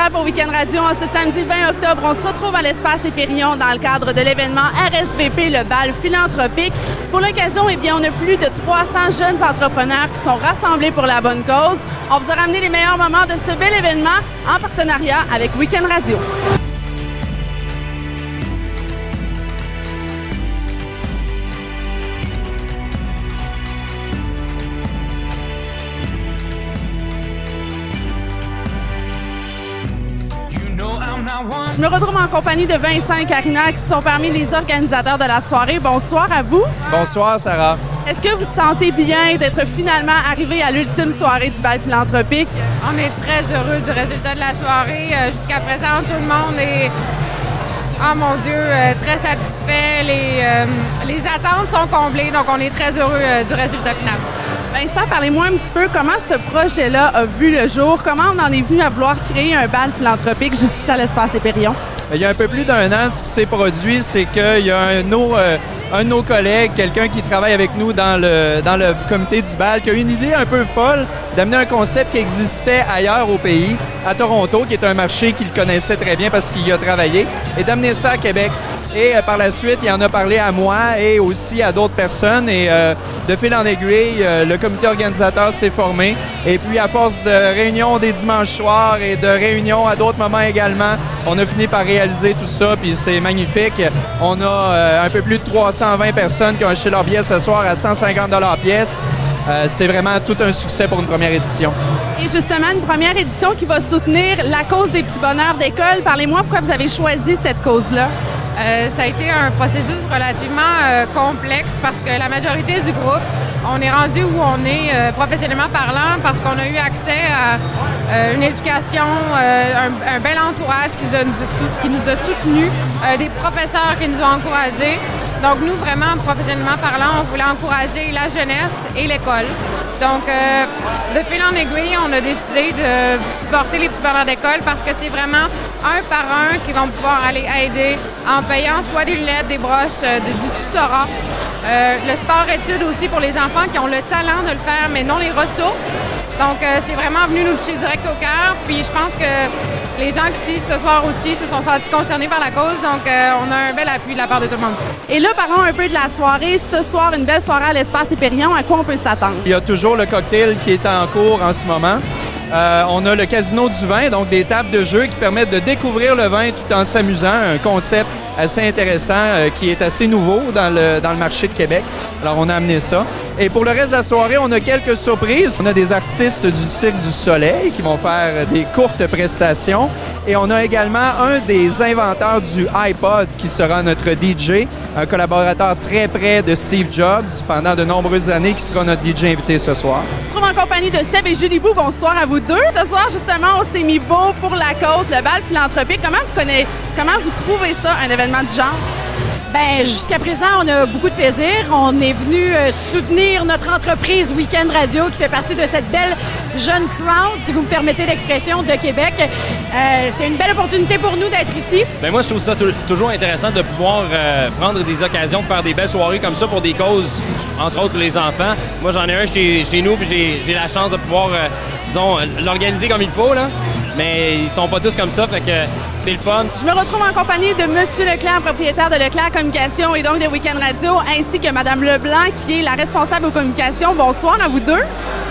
Sarah pour Week-end Radio. Ce samedi 20 octobre, on se retrouve à l'Espace Épérillon dans le cadre de l'événement RSVP, le bal philanthropique. Pour l'occasion, eh bien, on a plus de 300 jeunes entrepreneurs qui sont rassemblés pour la bonne cause. On vous a ramené les meilleurs moments de ce bel événement en partenariat avec Week-end Radio. Je me retrouve en compagnie de Vincent et Karina qui sont parmi les organisateurs de la soirée. Bonsoir à vous. Bonsoir, Sarah. Est-ce que vous vous sentez bien d'être finalement arrivé à l'ultime soirée du bal philanthropique? On est très heureux du résultat de la soirée. Jusqu'à présent, tout le monde est, oh mon Dieu, très satisfait. Les attentes sont comblées, donc on est très heureux du résultat final. Vincent, parlez-moi un petit peu comment ce projet-là a vu le jour. Comment on en est venu à vouloir créer un bal philanthropique juste ici à l'Espace Épérillon? Il y a un peu plus d'un an, ce qui s'est produit, c'est qu'il y a un de nos collègues, quelqu'un qui travaille avec nous dans le comité du bal, qui a eu une idée un peu folle d'amener un concept qui existait ailleurs au pays, à Toronto, qui est un marché qu'il connaissait très bien parce qu'il y a travaillé, et d'amener ça à Québec. Et par la suite, il en a parlé à moi et aussi à d'autres personnes. Et de fil en aiguille, le comité organisateur s'est formé. Et puis, à force de réunions des dimanches soirs et de réunions à d'autres moments également, on a fini par réaliser tout ça. Puis c'est magnifique. On a un peu plus de 320 personnes qui ont acheté leur billet ce soir à 150 $ pièce. C'est vraiment tout un succès pour une première édition. Et justement, une première édition qui va soutenir la cause des petits bonheurs d'école. Parlez-moi pourquoi vous avez choisi cette cause-là. Ça a été un processus relativement complexe parce que la majorité du groupe, on est rendu où on est professionnellement parlant parce qu'on a eu accès à une éducation, un bel entourage qui nous a soutenus, des professeurs qui nous ont encouragés. Donc nous, vraiment, professionnellement parlant, on voulait encourager la jeunesse et l'école. Donc, de fil en aiguille, on a décidé de supporter les petits bonheurs d'école parce que c'est vraiment un par un qui vont pouvoir aller aider en payant soit des lunettes, des broches, du tutorat. Le sport-études aussi pour les enfants qui ont le talent de le faire, mais non les ressources. Donc, c'est vraiment venu nous toucher direct au cœur. Puis, je pense que les gens ici, ce soir aussi, se sont sentis concernés par la cause. Donc, on a un bel appui de la part de tout le monde. Et là, parlons un peu de la soirée. Ce soir, une belle soirée à l'Espace Épérillon. À quoi on peut s'attendre? Il y a toujours le cocktail qui est en cours en ce moment. On a le casino du vin, donc des tables de jeu qui permettent de découvrir le vin tout en s'amusant. Un concept assez intéressant qui est assez nouveau dans le marché de Québec. Alors, on a amené ça. Et pour le reste de la soirée, on a quelques surprises. On a des artistes du Cirque du Soleil qui vont faire des courtes prestations. Et on a également un des inventeurs du iPod qui sera notre DJ, un collaborateur très près de Steve Jobs pendant de nombreuses années qui sera notre DJ invité ce soir. Je me retrouve en compagnie de Seb et Julie Bou. Bonsoir à vous deux. Ce soir, justement, on s'est mis beau pour la cause, le bal philanthropique. Comment vous trouvez ça, un événement du genre? Bien, jusqu'à présent, on a beaucoup de plaisir. On est venu soutenir notre entreprise Week-end Radio qui fait partie de cette belle jeune crowd, si vous me permettez l'expression, de Québec. C'est une belle opportunité pour nous d'être ici. Bien, moi, je trouve ça toujours intéressant de pouvoir prendre des occasions de faire des belles soirées comme ça pour des causes, entre autres pour les enfants. Moi, j'en ai un chez nous, puis j'ai la chance de pouvoir, disons, l'organiser comme il faut, là. Mais ils sont pas tous comme ça, fait que c'est le fun. Je me retrouve en compagnie de Monsieur Leclerc, propriétaire de Leclerc Communication et donc de Week-end Radio, ainsi que Madame Leblanc, qui est la responsable aux communications. Bonsoir à vous deux.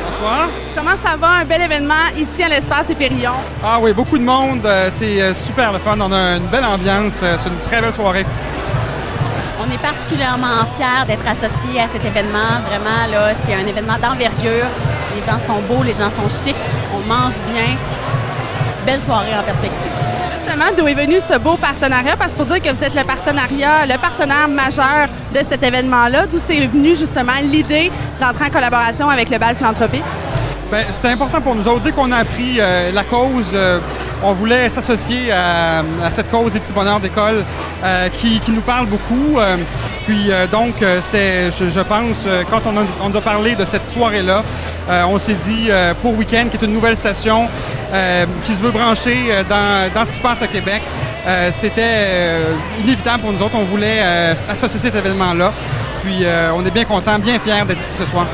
Bonsoir. Comment ça va? Un bel événement ici à l'Espace Épérillon. Ah oui, beaucoup de monde. C'est super le fun. On a une belle ambiance. C'est une très belle soirée. On est particulièrement fiers d'être associés à cet événement. Vraiment, là, c'est un événement d'envergure. Les gens sont beaux, les gens sont chics, on mange bien. Belle soirée en perspective. Justement, d'où est venu ce beau partenariat? Parce qu'il faut dire que vous êtes le partenaire majeur de cet événement-là. D'où c'est venu justement l'idée d'entrer en collaboration avec le bal philanthropique? Bien, c'est important pour nous autres. Dès qu'on a appris la cause, on voulait s'associer à cette cause des petits bonheurs d'école qui nous parle beaucoup. Donc, je pense, quand on nous a parlé de cette soirée-là, on s'est dit, pour Week-end, qui est une nouvelle station qui se veut brancher dans ce qui se passe à Québec, c'était inévitable pour nous autres. On voulait associer cet événement-là. Puis, on est bien contents, bien fiers d'être ici ce soir.